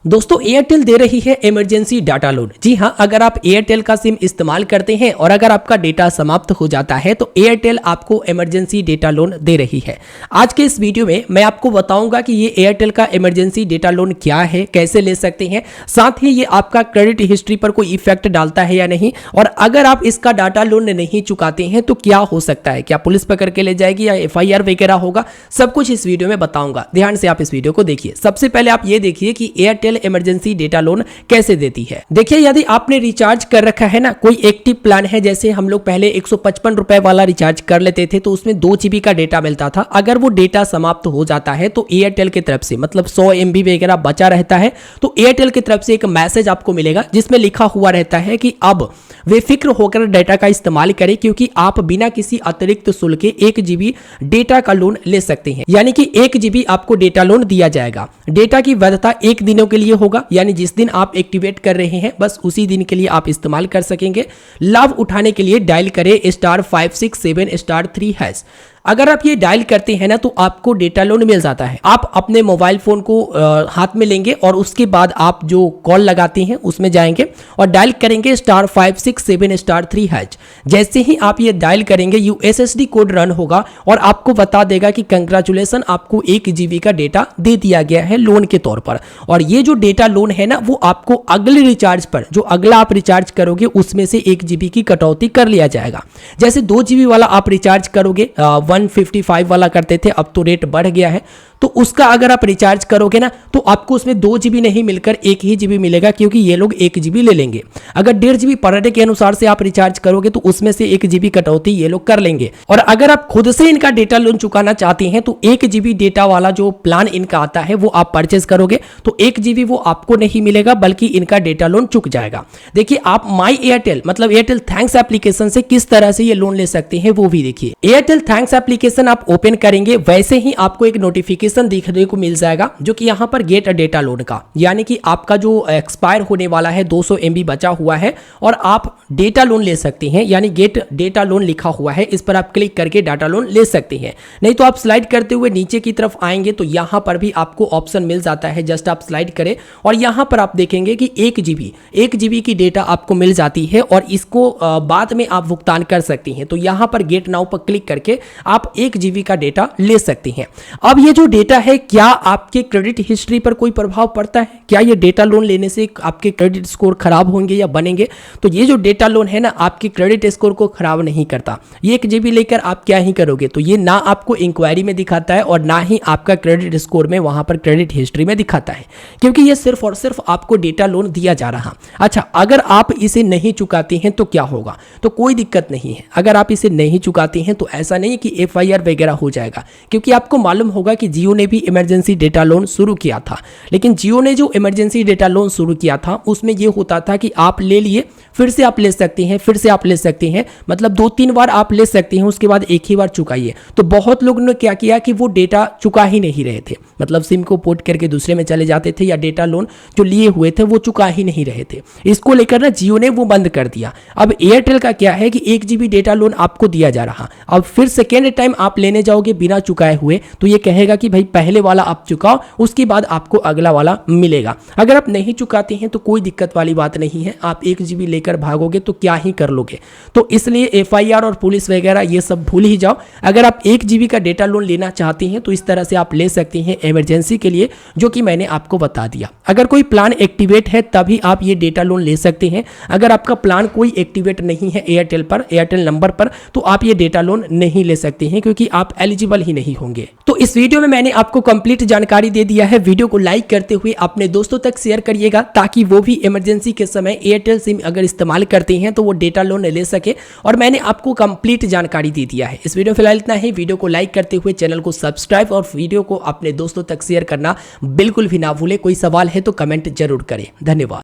दोस्तों एयरटेल दे रही है इमरजेंसी डाटा लोन। जी हां, अगर आप एयरटेल का सिम इस्तेमाल करते हैं और अगर आपका डेटा समाप्त हो जाता है तो एयरटेल आपको इमरजेंसी डेटा लोन दे रही है। आज के इस वीडियो में मैं आपको बताऊंगा कि ये एयरटेल का इमरजेंसी डेटा लोन क्या है, कैसे ले सकते हैं, साथ ही ये आपका क्रेडिट हिस्ट्री पर कोई इफेक्ट डालता है या नहीं, और अगर आप इसका डाटा लोन नहीं चुकाते हैं तो क्या हो सकता है, क्या पुलिस पकड़ के ले जाएगी या FIR वगैरह होगा, सब कुछ इस वीडियो में बताऊंगा। ध्यान से आप इस वीडियो को देखिए। सबसे पहले आप ये देखिए कि एयरटेल इमरजेंसी डेटा लोन कैसे देती है। देखिए, यदि आपने रिचार्ज कर रखा है ना, कोई एक्टिव प्लान है, जैसे हम लोग पहले 155 रुपए वाला रिचार्ज कर लेते थे तो उसमें 2 GB का डेटा मिलता था। अगर वो डेटा समाप्त हो जाता है तो एयरटेल की तरफ से मतलब 100 MB वगैरह बचा रहता है तो एयरटेल की तरफ से एक मैसेज आपको मिलेगा जिसमें लिखा हुआ रहता है कि अब बेफिक्र होकर डेटा का इस्तेमाल करें क्योंकि आप बिना किसी अतिरिक्त शुल्क के 1 GB डेटा का लोन ले सकते हैं। यानी कि 1 GB आपको डेटा लोन दिया जाएगा। डेटा की वैधता 1 दिनों के लिए होगा, यानी जिस दिन आप एक्टिवेट कर रहे हैं बस उसी दिन के लिए आप इस्तेमाल कर सकेंगे। लाभ उठाने के लिए डायल करें *567*3#। अगर आप ये डायल करते हैं ना तो आपको डेटा लोन मिल जाता है। आप अपने मोबाइल फोन को हाथ में लेंगे और उसके बाद आप जो कॉल लगाते हैं उसमें जाएंगे और डायल करेंगे *567*3#। जैसे ही आप ये डायल करेंगे USSD कोड रन होगा और आपको बता देगा कि कंग्रेचुलेसन, आपको 1 GB का डेटा दे दिया गया है लोन के तौर पर। और ये जो डेटा लोन है ना वो आपको अगले रिचार्ज पर, जो अगला आप रिचार्ज करोगे उसमें से 1 GB की कटौती कर लिया जाएगा। जैसे 2 GB वाला आप रिचार्ज करोगे, 155 वाला करते थे, अब तो रेट बढ़ गया है, तो उसका अगर आप रिचार्ज करोगे ना तो आपको उसमें 2 GB नहीं मिलकर 1 ही GB मिलेगा क्योंकि ये लोग 1 GB ले लेंगे। अगर 1.5 GB पर डे के अनुसार से आप रिचार्ज करोगे तो उसमें से 1 GB कटौती ये लोग कर लेंगे। और अगर आप खुद से इनका डेटा लोन चुकाना चाहते हैं तो 1 GB डेटा वाला जो प्लान इनका आता है वो आप परचेज करोगे तो 1 GB वो आपको नहीं मिलेगा बल्कि इनका डेटा लोन चुक जाएगा। देखिए, आप माई एयरटेल मतलब एयरटेल थैंक्स एप्लीकेशन से किस तरह से ये लोन ले सकते हैं वो भी देखिए। एयरटेल थैंक्स एप्लीकेशन आप ओपन करेंगे, वैसे ही आपको एक नोटिफिकेशन दिखने को मिल जाएगा जो कि यहां पर गेट डेटा लोन का, यानी कि आपका जो एक्सपायर होने वाला है 200 MB बचा हुआ है और आप डेटा लोन ले सकते हैं, यानी गेट डेटा लोन लिखा हुआ है, इस पर आप क्लिक करके डाटा लोन ले सकते हैं। नहीं तो आप स्लाइड करते हुए नीचे की तरफ आएंगे तो यहां पर भी आपको ऑप्शन मिल जाता है, जस्ट आप स्लाइड करें और यहां पर आप देखेंगे कि 1 GB की डेटा आपको मिल जाती है और इसको बाद में आप भुगतान कर सकती हैं। तो यहां पर गेट नाउ पर क्लिक करके आप 1 GB का डेटा ले सकते हैं। अब ये जो डेटा है, क्या आपके क्रेडिट हिस्ट्री पर कोई प्रभाव पड़ता है? क्या ये डेटा लोन लेने से आपके क्रेडिट स्कोर खराब होंगे या बनेंगे? तो ये जो डेटा लोन है ना आपके क्रेडिट स्कोर को खराब नहीं करता। ये 1 GB लेकर आप क्या ही करोगे, तो ये ना आपको इंक्वायरी में दिखाता है और ना ही आपका क्रेडिट स्कोर में वहां पर क्रेडिट हिस्ट्री में दिखाता है, क्योंकि ये सिर्फ और सिर्फ आपको डेटा लोन दिया जा रहा। अच्छा, अगर आप इसे नहीं चुकाते हैं तो क्या होगा? तो कोई दिक्कत नहीं है। अगर आप इसे नहीं चुकाते हैं तो ऐसा नहीं कि FIR वगैरह हो जाएगा, क्योंकि आपको मालूम होगा कि जियो ने भी इमरजेंसी डेटा लोन शुरू किया था। लेकिन जियो ने जो इमरजेंसी डेटा लोन शुरू किया था उसमें यह होता था कि आप ले लिए, फिर से आप ले सकते हैं, फिर से आप ले सकते हैं, मतलब 2-3 बार आप ले सकते हैं, उसके बाद एक ही बार चुकाइए। तो बहुत लोगों ने क्या किया कि वो डेटा चुका ही नहीं रहे थे, मतलब सिम को पोर्ट करके दूसरे में चले जाते थे या डेटा लोन जो लिए हुए थे वो चुका ही नहीं रहे थे। इसको लेकर ना जियो ने वो बंद कर दिया। अब एयरटेल का क्या है कि 1 GB डेटा लोन आपको दिया जा रहा। अब फिर सेकेंड टाइम आप लेने जाओगे बिना चुकाए हुए तो ये कहेगा कि भाई पहले वाला आप चुकाओ, उसके बाद आपको अगला वाला मिलेगा। अगर आप नहीं चुकाते हैं तो कोई दिक्कत वाली बात नहीं है। आप 1 GB लेकर भागोगे तो क्या ही कर लोगे। तो इसलिए FIR और पुलिस वगैरह ये सब भूल ही जाओ। अगर आप 1 GB का डेटा लोन लेना चाहते हैं तो इस तरह से आप ले सकते हैं इमरजेंसी के लिए, जो कि मैंने आपको बता दिया। अगर कोई प्लान एक्टिवेट है तभी आप ये डेटा लोन ले सकते हैं। अगर आपका प्लान कोई एक्टिवेट नहीं है एयरटेल पर, एयरटेल नंबर पर, तो आप ये डेटा लोन नहीं ले सकते हैं क्योंकि आप एलिजिबल ही नहीं होंगे। तो इस वीडियो में मैंने आपको कंप्लीट जानकारी दे दिया है। वीडियो को लाइक करते हुए अपने दोस्तों तक शेयर करिएगा ताकि वो भी इमरजेंसी के समय एयरटेल सिम अगर इस्तेमाल करते हैं तो वो डेटा लोन ले सके। और मैंने आपको कंप्लीट जानकारी दे दिया है। इस वीडियो में फिलहाल इतना ही। वीडियो को लाइक करते हुए चैनल को सब्सक्राइब और वीडियो को अपने दोस्तों तक शेयर करना बिल्कुल भी ना भूले। कोई सवाल है तो कमेंट जरूर करें। धन्यवाद।